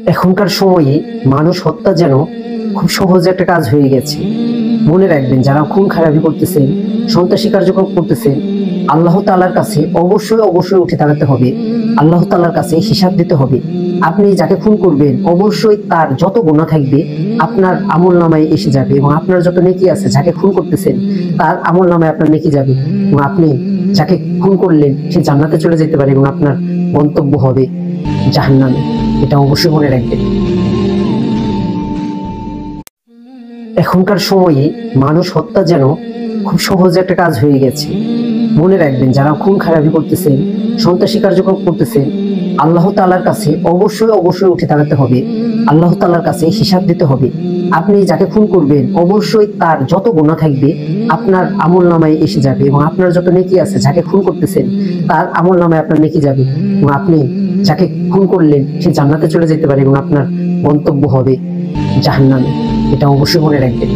এখনকার সময়ে মানুষ হত্যা যেন খুব সহজ একটা কাজ হয়ে গেছে। মনে রাখবেন, যারা খুন খারাপি করতেছেন, সন্ত্রাসী কার্যক্রম করতেছেন, আল্লাহ তাআলার কাছে অবশ্যই অবশ্যই উঠে দাঁড়াতে হবে। আল্লাহ তাআলার কাছে হিসাব দিতে হবে। আপনি যাকে খুন করবেন অবশ্যই তার যত গুনাহ থাকবে আপনার আমলনামায় এসে যাবে, এবং আপনার যত নেকি আছে যাকে খুন করতেছেন তার আমলনামায় আপনার নেকি যাবে, এবং আপনি যাকে খুন করলেন সে জান্নাতে চলে যেতে পারে, এবং আপনার গন্তব্য হবে জাহান্নামে। এটা অবশ্যই মনে রাখবেন। এখনকার সময়ে মানুষ হত্যা যেন খুব সহজ একটা কাজ হয়ে গেছে। মনে রাখবেন, যারা খুন খারাপি করতেছেন, সন্ত্রাসী কার্যক্রম করতেছেন, আল্লাহ তাআলার কাছে অবশ্যই অবশ্যই উঠে দাঁড়াতে হবে। আল্লাহ তাআলার কাছে হিসাব দিতে হবে। আপনি যাকে খুন করবেন অবশ্যই তার যত গুনাহ থাকবে আপনার আমলনামায় এসে যাবে, এবং আপনার যত নেকি আছে যাকে খুন করতেছেন তার আমলনামায় আপনার নেকি যাবে, এবং আপনি যাকে খুন করলেন সে জান্নাতে চলে যেতে পারে, এবং আপনার গন্তব্য হবে জাহান্নামে। এটা অবশ্যই মনে রাখবেন।